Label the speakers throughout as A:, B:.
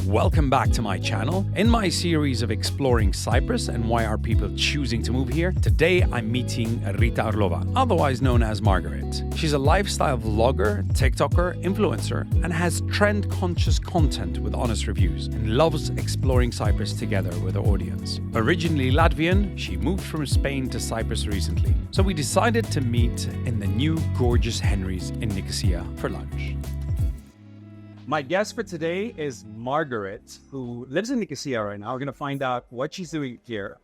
A: Welcome back to my channel. In my series of exploring Cyprus and why are people choosing to move here, today I'm meeting Rita Arlova, otherwise known as Margaret. She's a lifestyle vlogger, TikToker, influencer, and has trend-conscious content with honest reviews and loves exploring Cyprus together with her audience. Originally Latvian, she moved from Spain to Cyprus recently, so we decided to meet in the new gorgeous Henry's in Nicosia for lunch. My guest for today is Margaret, who lives in Nicosia right now. We're going to find out what she's doing here.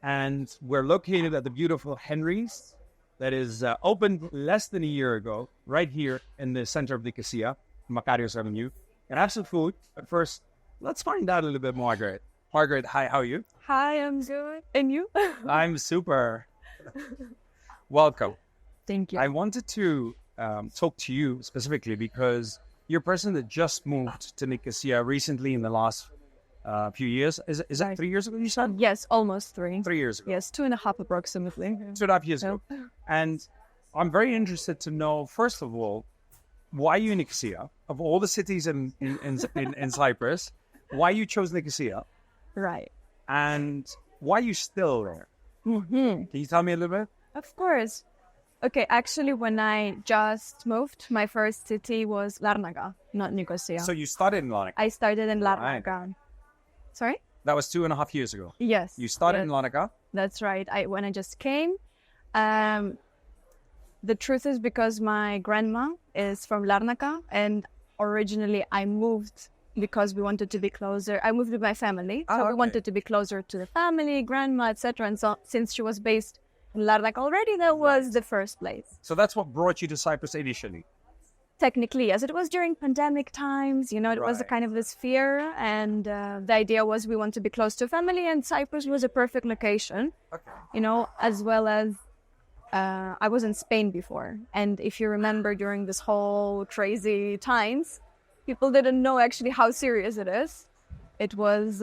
A: And we're located at the beautiful Henry's that is opened less than a year ago, right here in the center of Nicosia, Makarios Avenue. And have some food. But first, let's find out a little bit, Margaret. Margaret, hi, how are you?
B: Hi, I'm good. And you?
A: I'm super. Welcome.
B: Thank you.
A: I wanted to talk to you specifically because you're a person that just moved to Nicosia recently in the last few years. Is that 3 years ago you said?
B: Yes, almost 3.
A: 3 years ago.
B: Yes, 2.5 approximately.
A: 2.5 years ago. And I'm very interested to know, first of all, why you in Nicosia? Of all the cities in Cyprus, why you chose Nicosia?
B: Right.
A: And why you still there? Can you tell me a little bit?
B: Of course. Okay, actually, when I just moved, my first city was Larnaca, not Nicosia.
A: So you started in Larnaca?
B: I started in Larnaca.
A: Right.
B: Sorry?
A: That was 2.5 years ago.
B: Yes.
A: You started in Larnaca?
B: That's right. When I just came, the truth is because my grandma is from Larnaca, and originally I moved because we wanted to be closer. I moved with my family, so we wanted to be closer to the family, grandma, etc. And so since she was based in Larnaca already, that was the first place.
A: So that's what brought you to Cyprus initially?
B: Technically, yes. It was during pandemic times, it was a kind of this fear. And the idea was we want to be close to family, and Cyprus was a perfect location, as well as I was in Spain before. And if you remember, during this whole crazy times, people didn't know actually how serious it is. It was,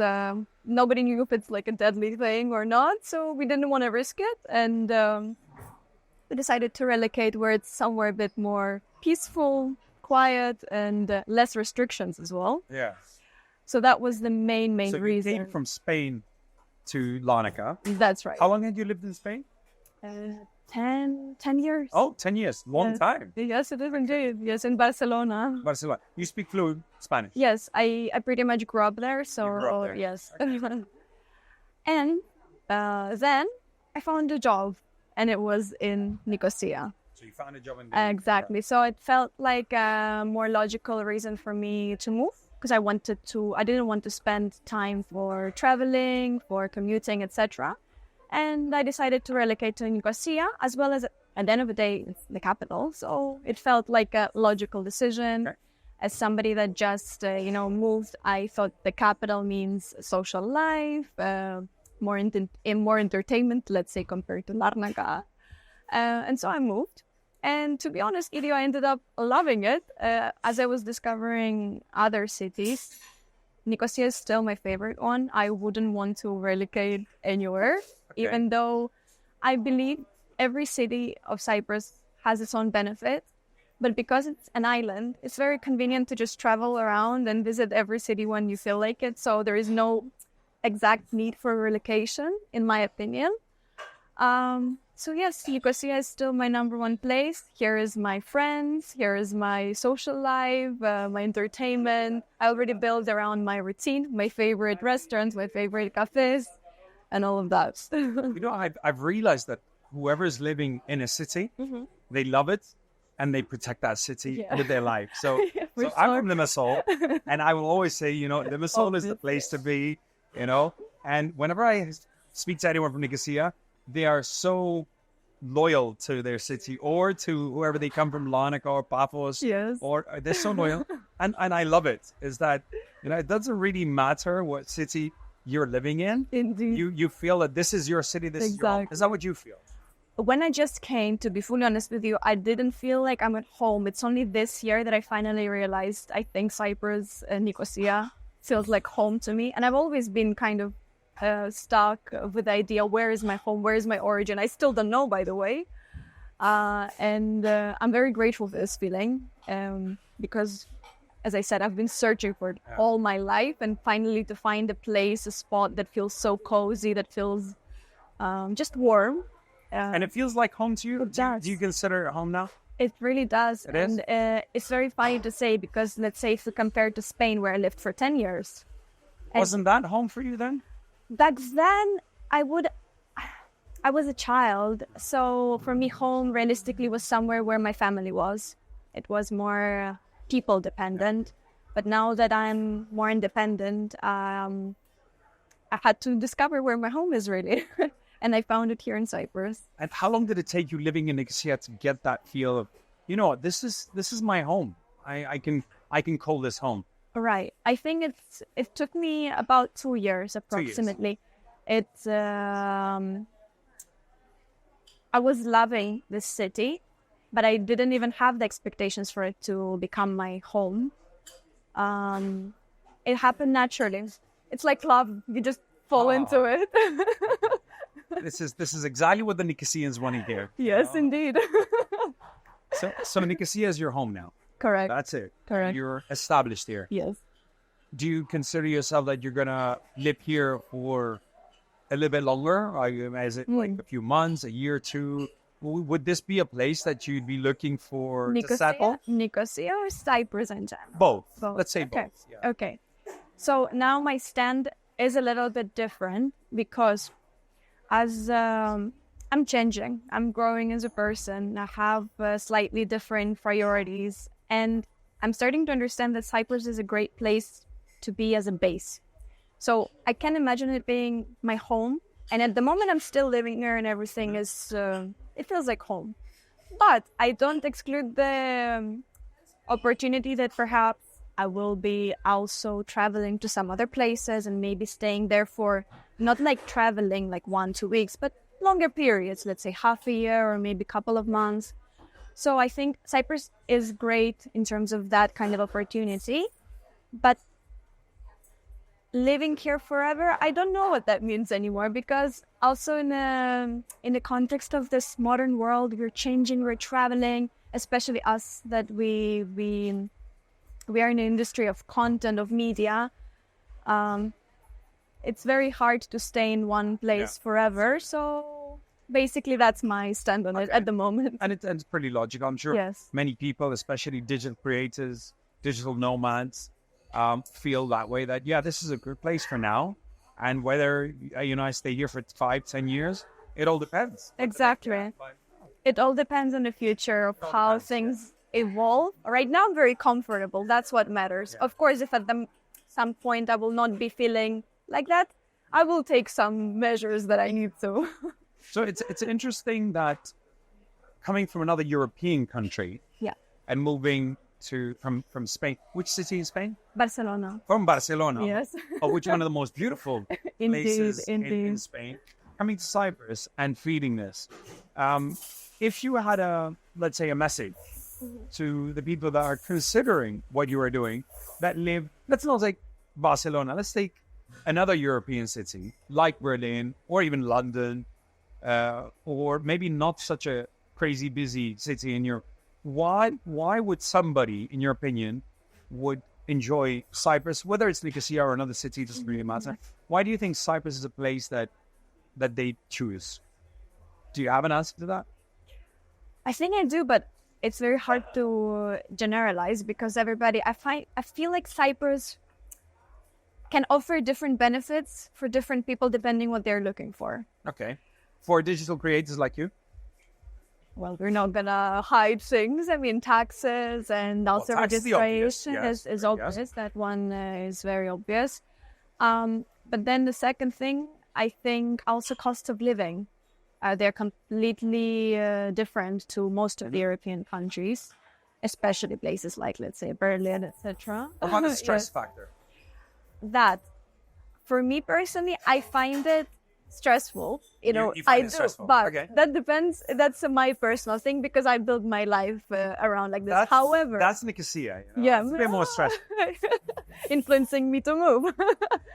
B: nobody knew if it's like a deadly thing or not, so we didn't want to risk it. And we decided to relocate where it's somewhere a bit more peaceful, quiet, and less restrictions as well.
A: Yeah.
B: So that was the main reason.
A: So you came from Spain to Larnaca.
B: That's right.
A: How long had you lived in Spain?
B: 10 years.
A: Oh, 10 years. Long time.
B: Yes, it is indeed. Yes, in Barcelona.
A: Barcelona. You speak fluent Spanish?
B: Yes, I pretty much grew up there. So,
A: You grew up there.
B: Yes. Okay. And then I found a job, and it was in Nicosia.
A: So you found a job in Nicosia.
B: Exactly. So it felt like a more logical reason for me to move, because I didn't want to spend time for traveling, for commuting, etc. And I decided to relocate to Nicosia, as well as, at the end of the day, it's the capital. So it felt like a logical decision. Okay. As somebody that just, moved, I thought the capital means social life, more entertainment, let's say, compared to Larnaca. And so I moved. And to be honest, Ilio, I ended up loving it. As I was discovering other cities, Nicosia is still my favorite one. I wouldn't want to relocate anywhere, even though I believe every city of Cyprus has its own benefit. But because it's an island, it's very convenient to just travel around and visit every city when you feel like it. So there is no exact need for relocation, in my opinion. So yes, Nicosia is still my number one place. Here is my friends, here is my social life, my entertainment. I already built around my routine, my favorite restaurants, my favorite cafes, and all of that.
A: I've realized that whoever is living in a city, they love it and they protect that city with their life. So, I'm from Limassol, and I will always say, Limassol is the place to be, And whenever I speak to anyone from Nicosia, they are so loyal to their city or to whoever they come from, Larnaca or Paphos.
B: Yes.
A: Or they're so loyal. and I love it. Is that, it doesn't really matter what city you're living in.
B: Indeed.
A: You feel that this is your city, this is your home. Is that what you feel?
B: When I just came, to be fully honest with you, I didn't feel like I'm at home. It's only this year that I finally realized I think Cyprus and Nicosia feels like home to me. And I've always been kind of stuck with the idea, where is my home, where is my origin? I still don't know, by the way. And I'm very grateful for this feeling because as I said, I've been searching for it all my life, and finally to find a place, a spot that feels so cozy, that feels just warm.
A: And it feels like home to you?
B: It does.
A: Do you consider it home now?
B: It really does.
A: It is?
B: And it's very funny to say, because let's say if you compare to Spain, where I lived for 10 years.
A: Wasn't that home for you then?
B: Back then, I was a child. So for me, home realistically was somewhere where my family was. It was more people dependent. But now that I'm more independent, I had to discover where my home is really. And I found it here in Cyprus.
A: And how long did it take you living in Nicosia to get that feel of, you know what, this is my home. I can call this home.
B: Right. I think it took me about 2 years approximately. I was loving this city, but I didn't even have the expectations for it to become my home. It happened naturally. It's like love. You just fall into it.
A: This is exactly what the Nicosians want to hear.
B: Yes, indeed.
A: So Nicosia is your home now.
B: Correct.
A: That's it.
B: Correct.
A: You're established here.
B: Yes.
A: Do you consider yourself that you're gonna live here for a little bit longer? Is it like a few months, a year or two? Would this be a place that you'd be looking for to settle?
B: Nicosia or Cyprus in general?
A: Both.
B: Both.
A: Let's say
B: Okay.
A: both. Yeah.
B: Okay. So now my stand is a little bit different, because as I'm changing, I'm growing as a person. I have slightly different priorities, and I'm starting to understand that Cyprus is a great place to be as a base. So I can imagine it being my home. And at the moment, I'm still living here, and everything is, it feels like home. But I don't exclude the opportunity that perhaps I will be also traveling to some other places and maybe staying there for not like traveling like 1-2 weeks, but longer periods, let's say half a year or maybe a couple of months. So I think Cyprus is great in terms of that kind of opportunity. But living here forever, I don't know what that means anymore, because also in the context of this modern world, we're changing, we're traveling, especially us that we are in the industry of content, of media. It's very hard to stay in one place forever. So basically that's my stand on it at the moment.
A: And it's pretty logical. I'm sure many people, especially digital creators, digital nomads, feel that way, that, this is a good place for now. And whether, I stay here for 5-10 years, it all depends.
B: Exactly. It all depends on the future of how things evolve. Right now, I'm very comfortable. That's what matters. Of course, if at some point I will not be feeling like that, I will take some measures that I need to.
A: So it's interesting that coming from another European country and moving from Spain. Which city in Spain?
B: Barcelona.
A: From Barcelona.
B: Yes.
A: Which is one of the most beautiful places
B: indeed.
A: in Spain. Coming to Cyprus and feeding this. If you had let's say a message to the people that are considering what you are doing, that live, let's not take Barcelona, let's take another European city like Berlin or even London, or maybe not such a crazy busy city in Europe. Why would somebody, in your opinion, would enjoy Cyprus, whether it's Nicosia or another city, doesn't really matter? Why do you think Cyprus is a place that they choose? Do you have an answer to that?
B: I think I do, but it's very hard to generalize, because I feel like Cyprus can offer different benefits for different people depending what they're looking for.
A: Okay. For digital creators like you?
B: Well, we're not gonna hide things. I mean, taxes and also registration is obvious. That one is very obvious. But then the second thing, I think also cost of living. They're completely different to most of the European countries, especially places like, let's say, Berlin, etc.
A: What about the stress factor?
B: That, for me personally, I find it stressful. You
A: find
B: I
A: it
B: do,
A: stressful.
B: but
A: Okay.
B: that depends. That's my personal thing, because I build my life around like this. However,
A: that's Nicosia. It's a bit more stressful.
B: influencing me to move.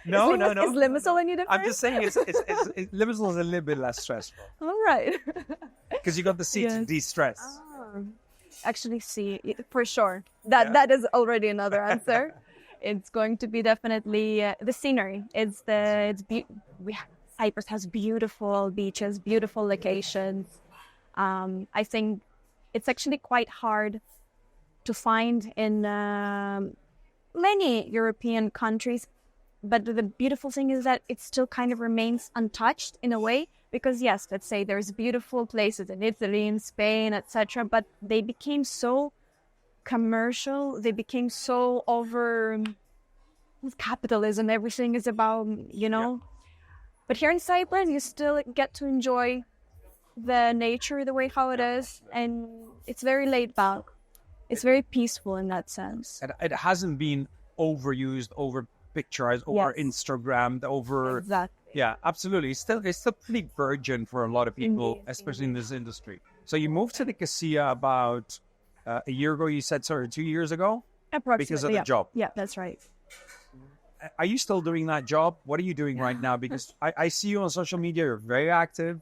A: No.
B: Is Limassol any different?
A: I'm just saying Limassol is a little bit less stressful
B: All right.
A: because you got the sea to de-stress.
B: actually see for sure. That is already another answer. It's going to be definitely the scenery. Cyprus has beautiful beaches, beautiful locations. I think it's actually quite hard to find in many European countries. But the beautiful thing is that it still kind of remains untouched in a way, because yes, let's say there's beautiful places in Italy, in Spain, etc. But they became so commercial. They became so over with capitalism. Everything is about, Yeah. But here in Cyprus, you still get to enjoy the nature the way how it is, and it's very laid back. It's very peaceful in that sense.
A: And it hasn't been overused, over picturized, over Instagrammed, over
B: Exactly.
A: Yeah, absolutely. It's still pretty virgin for a lot of people, especially in this industry. So you moved to Nicosia about a year ago. You said, sorry, 2 years ago,
B: Approximately,
A: because of the job.
B: Yeah, that's right.
A: Are you still doing that job? What are you doing right now? Because I see you on social media. You're very active,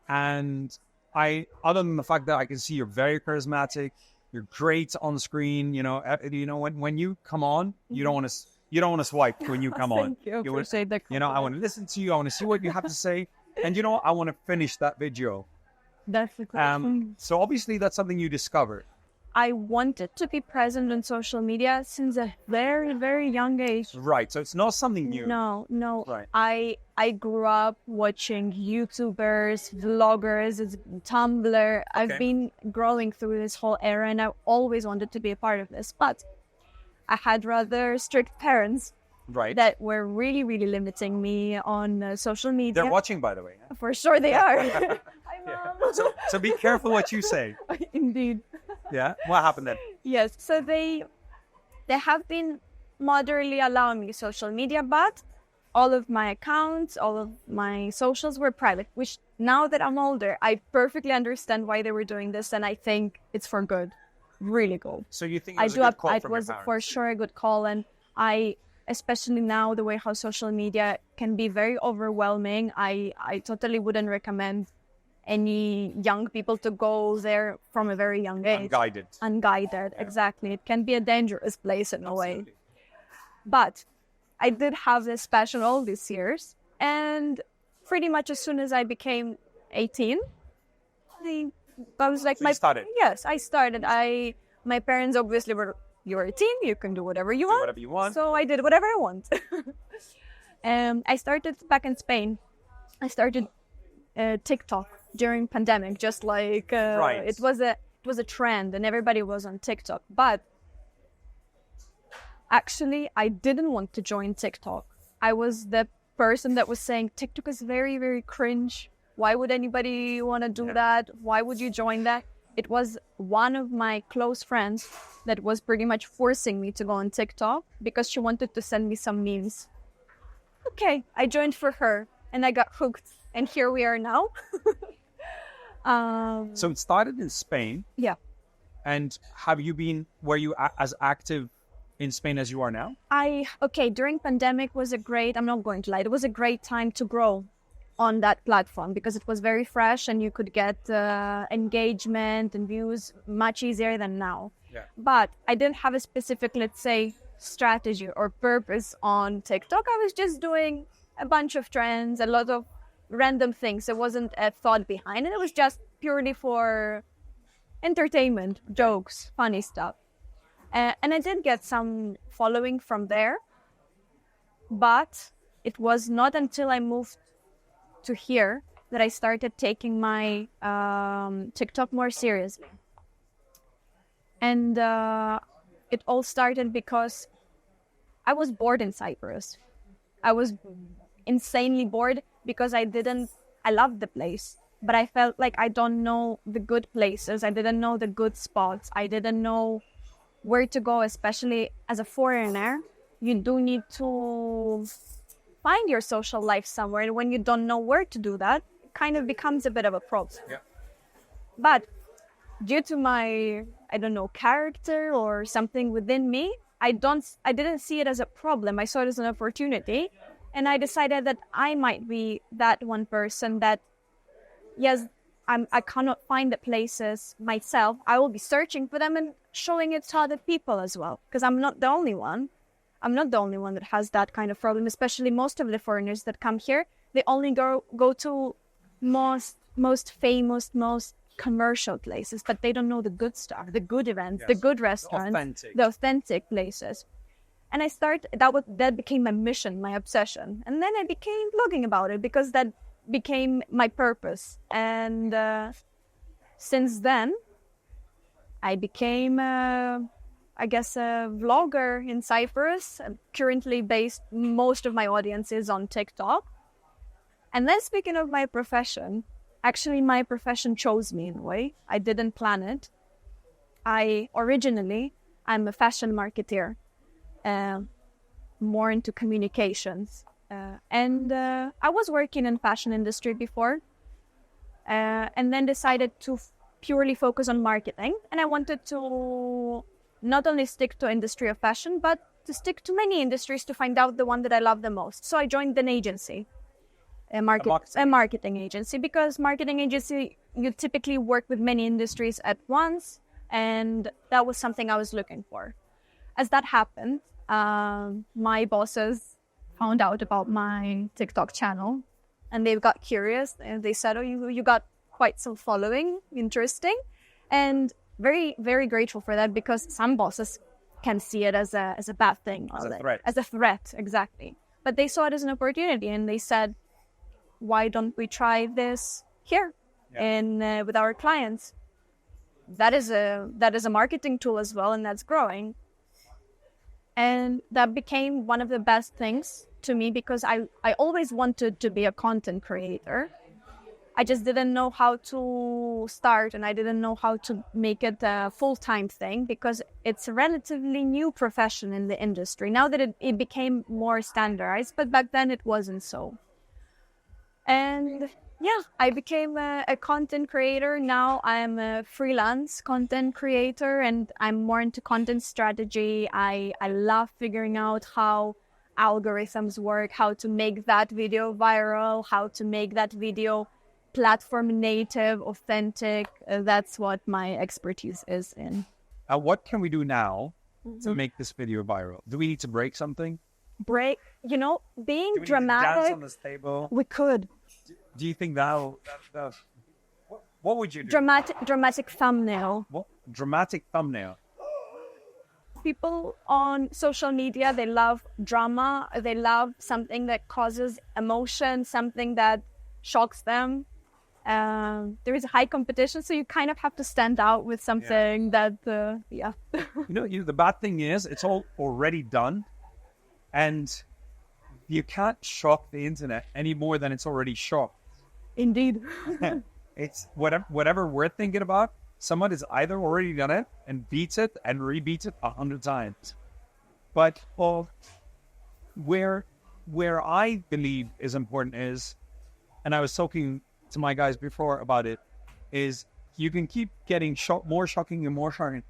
A: and other than the fact that I can see you're very charismatic, you're great on screen. When you come on, you don't want to swipe when you come on.
B: Thank you. Appreciate the compliment.
A: I want to listen to you. I want to see what you have to say, and I want to finish that video.
B: That's the question.
A: So obviously that's something you discovered.
B: I wanted to be present on social media since a very, very young age.
A: Right. So it's not something new.
B: No.
A: Right.
B: I grew up watching YouTubers, vloggers, Tumblr. I've been growing through this whole era, and I always wanted to be a part of this. But I had rather strict parents,
A: right,
B: that were really, really limiting me on social media.
A: They're watching, by the way.
B: For sure they are. Hi, Mom.
A: So be careful what you say.
B: Indeed.
A: Yeah. What happened then?
B: Yes. So they have been moderately allowing me social media, but all of my accounts, all of my socials were private, which now that I'm older, I perfectly understand why they were doing this, and I think it's for good. Really good.
A: So you think it was a good call from your
B: was
A: parents?
B: For sure a good call, and especially now, the way how social media can be very overwhelming, I totally wouldn't recommend any young people to go there from a very young age. Unguided, exactly. It can be a dangerous place in a way. But I did have this passion all these years, and pretty much as soon as I became 18, I was like,
A: you started?
B: Yes, I started. My parents obviously were, you're 18, you can do whatever you want.
A: Whatever you want.
B: So I did whatever I want. I started back in Spain. I started TikTok during pandemic, just like
A: right.
B: It was a trend, and everybody was on TikTok. But actually, I didn't want to join TikTok. I was the person that was saying TikTok is very, very cringe. Why would anybody want to do that? Why would you join that? It was one of my close friends that was pretty much forcing me to go on TikTok because she wanted to send me some memes. Okay, I joined for her, and I got hooked, and here we are now.
A: So it started in Spain.
B: Yeah.
A: And were you as active in Spain as you are now?
B: During pandemic I'm not going to lie, it was a great time to grow on that platform because it was very fresh and you could get engagement and views much easier than now.
A: Yeah.
B: But I didn't have a specific, let's say, strategy or purpose on TikTok. I was just doing a bunch of trends, a lot of random things. There wasn't a thought behind it. It was just purely for entertainment, jokes, funny stuff. And I did get some following from there. But it was not until I moved to here that I started taking my TikTok more seriously. And it all started because I was bored in Cyprus. I was insanely bored because I loved the place, but I felt like I don't know the good places. I didn't know the good spots. I didn't know where to go, especially as a foreigner. You do need to find your social life somewhere. And when you don't know where to do that, it kind of becomes a bit of a problem.
A: Yeah.
B: But due to my, character or something within me, I didn't see it as a problem. I saw it as an opportunity. And I decided that I might be that one person that, yes, I cannot find the places myself, I will be searching for them and showing it to other people as well. Because I'm not the only one. I'm not the only one that has that kind of problem, especially most of the foreigners that come here. They only go to most famous, most commercial places, but they don't know the good stuff, the good events, the good restaurants, the authentic places. And that became my mission, my obsession. And then I became blogging about it because that became my purpose. And since then, I became, I guess, a vlogger in Cyprus. I'm currently most of my audience is on TikTok. And then speaking of my profession, actually my profession chose me in a way. I didn't plan it. I'm a fashion marketeer, more into communications. And I was working in fashion industry before, and then decided to purely focus on marketing. And I wanted to not only stick to industry of fashion, but to stick to many industries to find out the one that I love the most. So I joined an agency, a marketing agency, because marketing agency, you typically work with many industries at once. And that was something I was looking for. As that happened, my bosses found out about my TikTok channel and they got curious and they said, oh, you got quite some following, interesting. And very, very grateful for that, because some bosses can see it as a bad thing. As a threat, exactly. But they saw it as an opportunity and they said, why don't we try this here with our clients? That is a marketing tool as well, and that's growing. And that became one of the best things to me, because I always wanted to be a content creator. I just didn't know how to start, and I didn't know how to make it a full-time thing, because it's a relatively new profession in the industry. Now that it became more standardized, but back then it wasn't so. And yeah, I became a content creator. Now I'm a freelance content creator, and I'm more into content strategy. I love figuring out how algorithms work, how to make that video viral, how to make that video platform native, authentic. That's what my expertise is in.
C: What can we do now to make this video viral? Do we need to break something?
B: Being
C: Do we
B: dramatic.
C: need to dance on this table?
B: We could.
C: Do you think what would you do?
B: Dramatic thumbnail.
C: What? Dramatic thumbnail.
B: People on social media, they love drama. They love something that causes emotion, something that shocks them. There is a high competition, so you kind of have to stand out with something that,
C: The bad thing is, it's all already done, and you can't shock the internet any more than it's already shocked.
B: Indeed.
C: It's whatever we're thinking about, someone has either already done it and beats it and rebeats it 100 times. But where I believe is important is, and I was talking to my guys before about it, is you can keep getting more shocking and more shocking.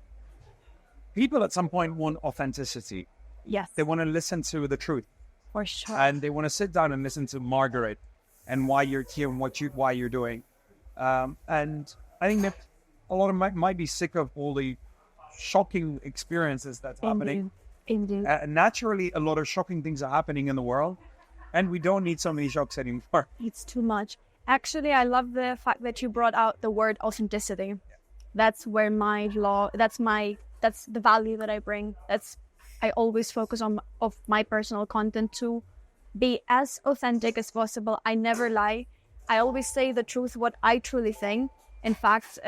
C: People at some point want authenticity.
B: Yes.
C: They want to listen to the truth.
B: For sure.
C: And they want to sit down and listen to Margaret and why you're here and why you're doing. And I think that a lot of them might be sick of all the shocking experiences that's happening.
B: Indeed.
C: Naturally, a lot of shocking things are happening in the world, and we don't need so many shocks anymore.
B: It's too much. Actually, I love the fact that you brought out the word authenticity. Yeah. That's where that's the value that I bring. I always focus on my personal content to be as authentic as possible. I never lie. I always say the truth, what I truly think. In fact,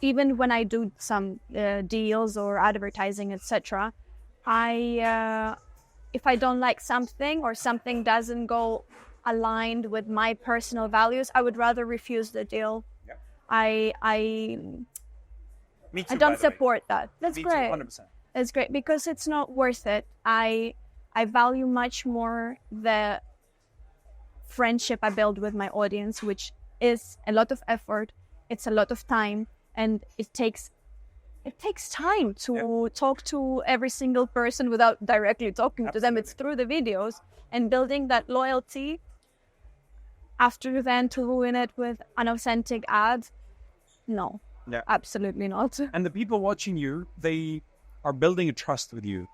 B: even when I do some deals or advertising, etc., if I don't like something or something doesn't go aligned with my personal values, I would rather refuse the deal. Yeah. I don't support that. That's great.
C: 100%.
B: It's great because it's not worth it. I value much more the friendship I build with my audience, which is a lot of effort. It's a lot of time, and it takes time to talk to every single person without directly talking to them. It's through the videos and building that loyalty. after then to ruin it with unauthentic ads, no,
C: Yeah.
B: absolutely not.
C: And the people watching you, they are building a trust with you.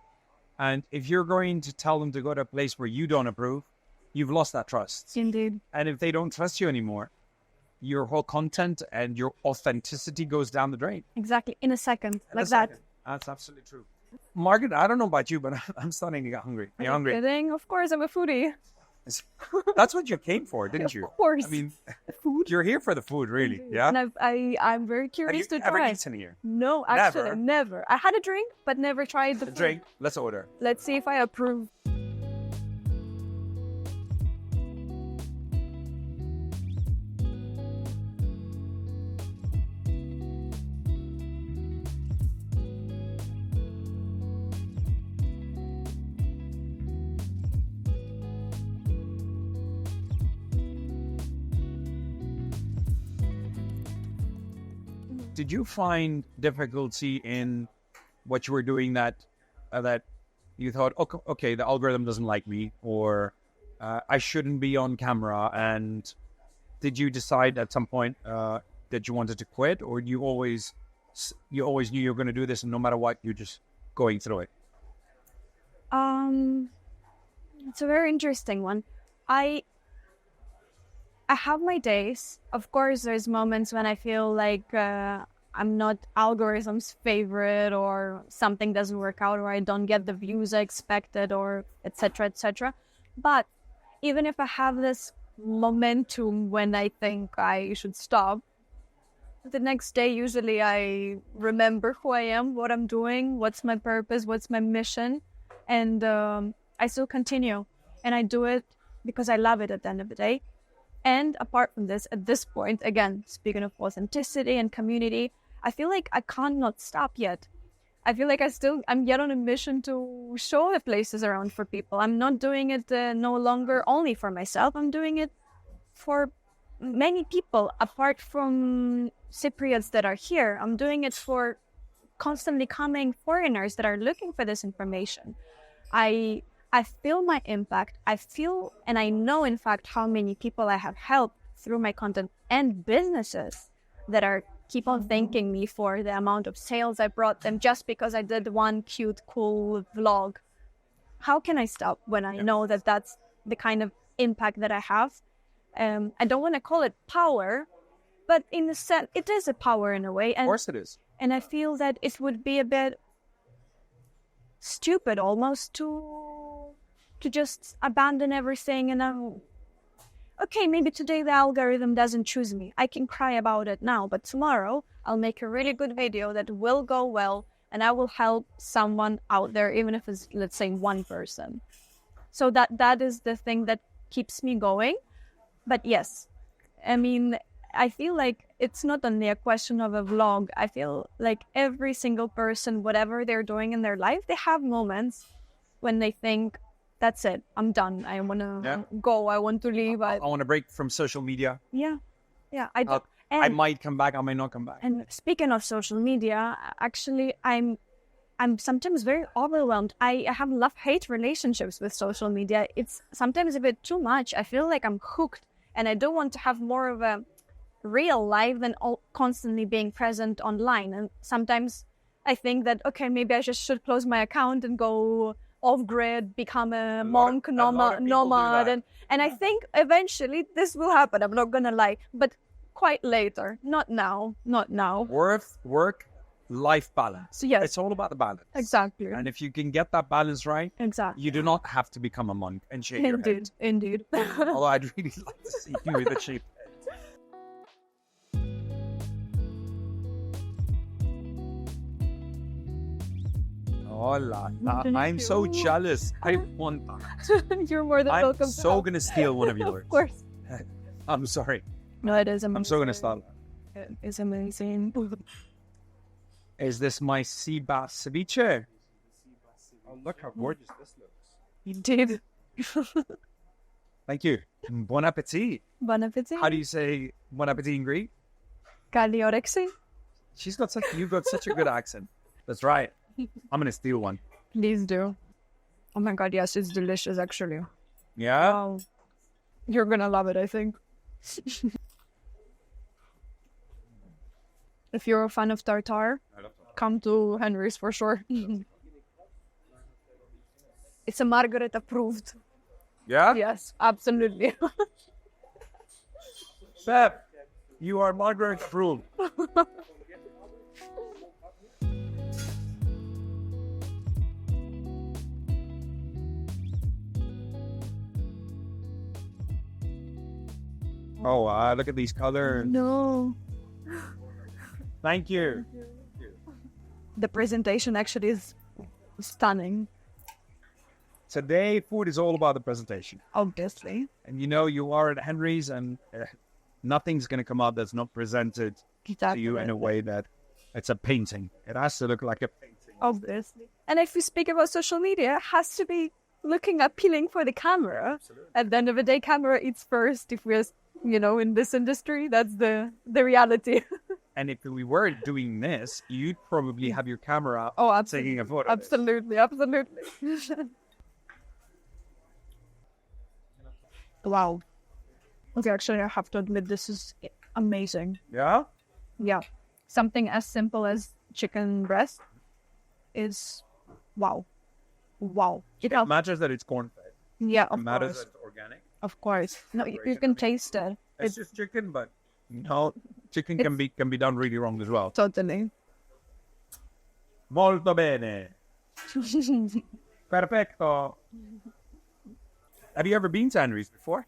C: And if you're going to tell them to go to a place where you don't approve, you've lost that trust.
B: Indeed.
C: And if they don't trust you anymore, your whole content and your authenticity goes down the drain.
B: Exactly. In a second,
C: In
B: like
C: a
B: that.
C: second. That's absolutely true. Margaret, I don't know about you, but I'm starting to get hungry. Are you hungry?
B: Kidding? Of course, I'm a foodie.
C: That's what you came for, didn't you?
B: Of course.
C: I mean,
B: Food.
C: you're here for the food, really. Yeah.
B: And I'm very
C: Have
B: curious
C: you
B: to
C: ever
B: try.
C: eaten here?
B: No, actually,
C: Never?
B: never. I had a drink, but never tried the food.
C: Drink. Let's order.
B: Let's see if I approve.
C: Did you find difficulty in what you were doing that you thought, okay, the algorithm doesn't like me, or I shouldn't be on camera? And did you decide at some point that you wanted to quit, or you always knew you were going to do this, and no matter what, you're just going through it?
B: It's a very interesting one. I have my days. Of course, there's moments when I feel like I'm not algorithm's favorite, or something doesn't work out, or I don't get the views I expected, or etc., etc. But even if I have this momentum when I think I should stop, the next day usually I remember who I am, what I'm doing, what's my purpose, what's my mission, and I still continue. And I do it because I love it at the end of the day. And apart from this, at this point, again, speaking of authenticity and community, I feel like I can't not stop yet. I feel like I'm yet on a mission to show the places around for people. I'm not doing it no longer only for myself. I'm doing it for many people apart from Cypriots that are here. I'm doing it for constantly coming foreigners that are looking for this information. I feel my impact. I feel and I know, in fact, how many people I have helped through my content, and businesses that are keep on thanking me for the amount of sales I brought them just because I did one cute, cool vlog. How can I stop when I know that that's the kind of impact that I have? I don't want to call it power, but in a sense, it is a power in a way. And,
C: Of course it is.
B: And I feel that it would be a bit stupid almost to just abandon everything and okay, maybe today the algorithm doesn't choose me. I can cry about it now, but tomorrow I'll make a really good video that will go well, and I will help someone out there, even if it's, let's say, one person. So that is the thing that keeps me going. But yes, I mean, I feel like it's not only a question of a vlog. I feel like every single person, whatever they're doing in their life, they have moments when they think, that's it, I'm done. I want to go. I want to leave.
C: I want to break from social media.
B: Yeah.
C: I might come back. I might not come back.
B: And speaking of social media, actually, I'm sometimes very overwhelmed. I have love-hate relationships with social media. It's sometimes a bit too much. I feel like I'm hooked, and I don't want to have more of a real life than constantly being present online. And sometimes I think that, okay, maybe I just should close my account and go off-grid, become a monk, nomad. And I think eventually this will happen. I'm not going to lie. But quite later. Not now.
C: Work-life balance.
B: Yes.
C: It's all about the balance.
B: Exactly.
C: And if you can get that balance right,
B: exactly,
C: you do not have to become a monk and shave your head.
B: Indeed.
C: Although I'd really like to see you with a shaved head. Hola. I'm so jealous. I want that.
B: You're more than welcome.
C: I'm so going to steal one of yours.
B: Of course.
C: I'm sorry.
B: No, it is amazing.
C: I'm so going to steal one.
B: It is amazing.
C: Is this my sea bass ceviche? Oh, look how gorgeous this looks.
B: Indeed.
C: Thank you. Bon appetit.
B: Bon appetit.
C: How do you say bon appetit in Greek?
B: Kaliorexi.
C: You've got such a good accent. That's right. I'm going to steal one.
B: Please do. Oh my God, yes, it's delicious actually.
C: Yeah?
B: Wow. You're going to love it, I think. If you're a fan of tartar, come to Henry's for sure. It's a Margaret approved.
C: Yeah?
B: Yes, absolutely.
C: Pep, you are Margaret approved. Oh, look at these colors.
B: No.
C: Thank you.
B: The presentation actually is stunning,
C: Today, food is all about the presentation.
B: obviously.
C: And you know, you are at Henry's and nothing's going to come out that's not presented to you in a way that it's a painting. It has to look like a painting.
B: Obviously. And if we speak about social media, it has to be looking appealing for the camera.
C: Absolutely.
B: At the end of the day, camera eats first. If we're, in this industry, that's the reality.
C: And if we were doing this, you'd probably have your camera
B: Oh, absolutely.
C: taking a photo.
B: Absolutely. Wow. Okay, actually, I have to admit, this is amazing.
C: Yeah?
B: Yeah. Something as simple as chicken breast is wow. Wow. It
C: It matters that it's corn-fed.
B: Yeah,
C: It
B: of
C: matters
B: course.
C: that it's organic.
B: Of course. No, you can taste it.
C: It's just chicken, but no, chicken can be done really wrong as well.
B: Totally.
C: Molto bene. Perfecto. Have you ever been to Henry's before?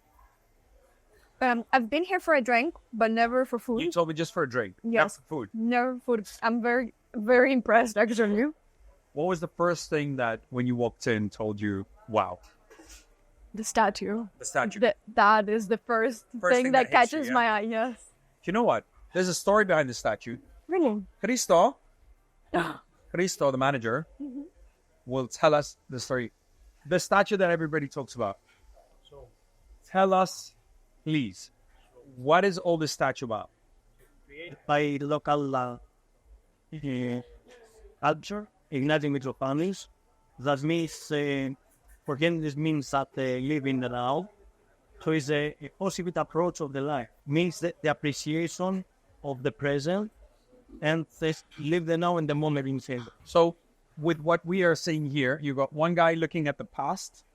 B: I've been here for a drink, but never for food.
C: You told me just for a drink. Not
B: Yes.
C: for food.
B: Never food. I'm very, very impressed, actually.
C: What was the first thing that when you walked in told you, wow?
B: The statue.
C: The statue.
B: That is the first thing
C: thing
B: that
C: that hits you,
B: catches
C: yeah?
B: my eye, yes.
C: You know what? There's a story behind the statue.
B: Really?
C: Cristo, the manager, will tell us the story. The statue that everybody talks about. Tell us, please, what is all this statue about?
D: By local culture, igniting with families. That means, for him, this means that live in the now. So it's a positive approach of the life. Means the appreciation of the present and live the now and the moment in itself.
C: So, with what we are seeing here, you got one guy looking at the past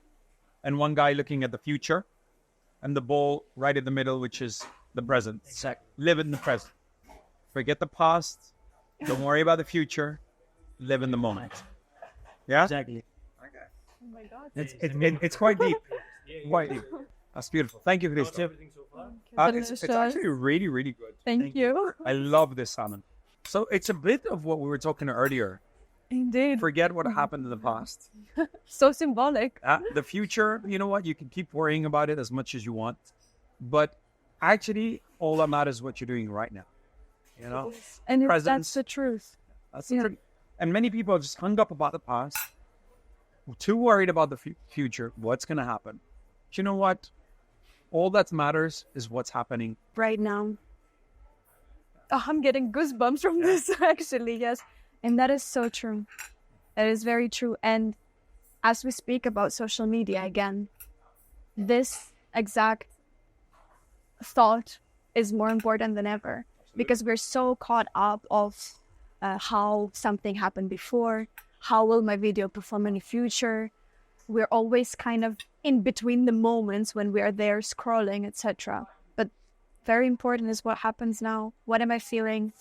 C: and one guy looking at the future, and the ball right in the middle, which is the present.
D: Exactly.
C: Live in the present. Forget the past. Don't worry about the future. Live in the moment. Yeah?
D: Exactly.
B: Oh my God.
C: It's quite deep. Quite deep. That's beautiful. Thank you, Cristo. It's actually really, really good.
B: Thank you.
C: I love this salmon. So it's a bit of what we were talking earlier.
B: Indeed.
C: Forget what happened in the past.
B: So symbolic.
C: The future, you know what? You can keep worrying about it as much as you want. But actually, all that matters is what you're doing right now. You know?
B: And that's
C: Presence.
B: the truth.
C: That's the
B: Yeah.
C: truth. And many people are just hung up about the past, too worried about the future, what's going to happen. But you know what? All that matters is what's happening.
B: Right now. Oh, I'm getting goosebumps from this, actually, yes. And that is so true. That is very true. And as we speak about social media again, this exact thought is more important than ever because we're so caught up of how something happened before, how will my video perform in the future. We're always kind of in between the moments when we are there scrolling, etc. But very important is what happens now. What am I feeling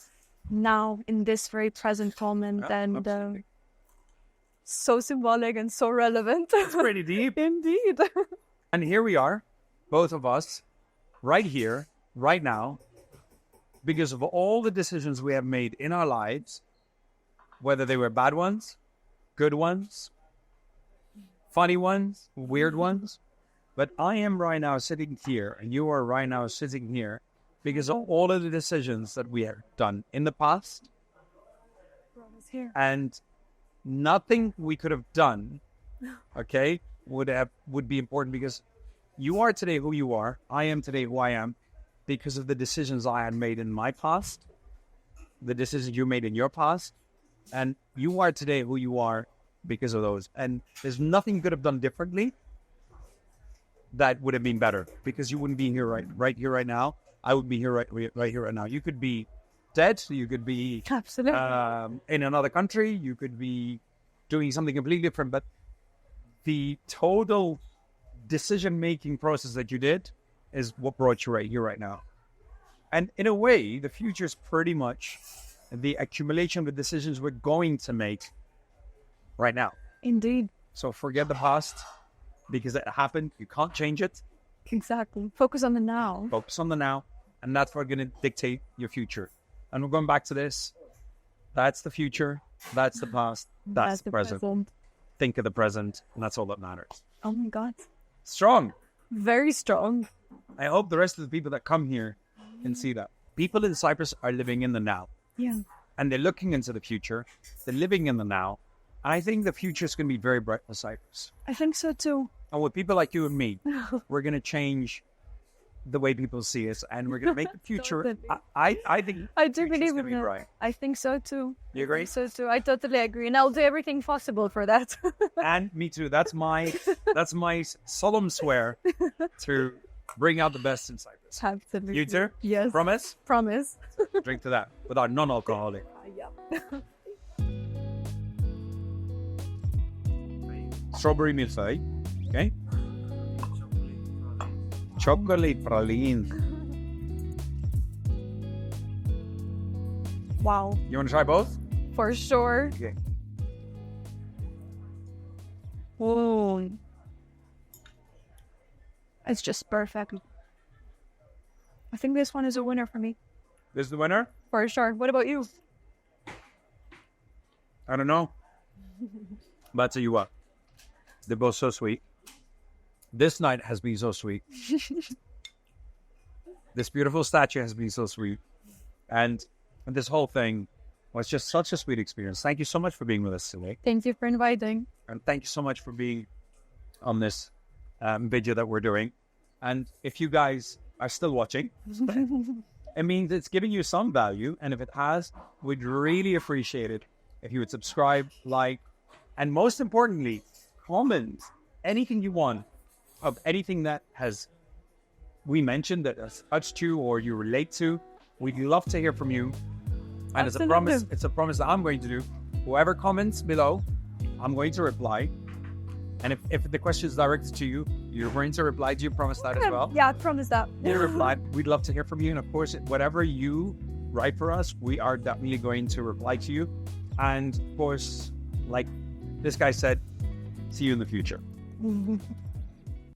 B: now in this very present moment?
C: Yeah,
B: and
C: absolutely.
B: so symbolic and so relevant.
C: It's pretty deep.
B: Indeed.
C: And here we are, both of us, right here, right now, because of all the decisions we have made in our lives, whether they were bad ones, good ones, funny ones, weird ones. But I am right now sitting here, and you are right now sitting here because of all of the decisions that we have done in the past, and nothing we could have done, okay, would be important because you are today who you are. I am today who I am because of the decisions I had made in my past, the decisions you made in your past, and you are today who you are because of those. And there's nothing you could have done differently that would have been better, because you wouldn't be here right here right now. I would be here right here right now. You could be dead. You could be
B: Absolutely.
C: in another country. You could be doing something completely different. But the total decision-making process that you did is what brought you right here right now. And in a way, the future is pretty much the accumulation of the decisions we're going to make right now.
B: Indeed.
C: So forget the past, because it happened. You can't change it.
B: Exactly. Focus on the now.
C: Focus on the now, and that's what's going to dictate your future. And we're going back to this. That's the future. That's the past. That's the present. Think of the present, and that's all that matters.
B: Oh my God.
C: Strong.
B: Very strong.
C: I hope the rest of the people that come here can see that. People in Cyprus are living in the now,
B: Yeah.
C: and they're looking into the future. They're living in the now. And I think the future is going to be very bright for Cyprus.
B: I think so too.
C: And with people like you and me, we're going to change the way people see us, and we're going to make the future.
B: Totally.
C: I think
B: I do
C: the future's
B: believe
C: gonna
B: in
C: be
B: that.
C: bright.
B: I think so too.
C: You agree?
B: I think so too. I totally agree, and I'll do everything possible for that.
C: And me too. That's my solemn swear to bring out the best in Cyprus.
B: Absolutely.
C: You too?
B: Yes.
C: Promise?
B: Promise.
C: Drink to that with our non-alcoholic.
B: Yeah.
C: Strawberry milföy. Okay. Chocolate praline.
B: Wow.
C: You want to try both?
B: For sure.
C: Okay.
B: Oh. It's just perfect. I think this one is a winner for me.
C: This is the winner?
B: For sure. What about you?
C: I don't know. But I'll tell you what. They're both so sweet. This night has been so sweet. This beautiful statue has been so sweet. And this whole thing was just such a sweet experience. Thank you so much for being with us today.
B: Thank you for inviting.
C: And thank you so much for being on this video that we're doing. And if you guys are still watching, it means it's giving you some value. And if it has, we'd really appreciate it if you would subscribe, like, and most importantly, comment anything you want of anything that we mentioned that has touched you or you relate to. We'd love to hear from you. And
B: Absolutely.
C: it's a promise that I'm going to do. Whoever comments below, I'm going to reply. And if the question is directed to you, you're going to reply. Do you promise that as well?
B: Yeah, I promise that.
C: You reply. We'd love to hear from you. And of course, whatever you write for us, we are definitely going to reply to you. And of course, like this guy said, see you in the future.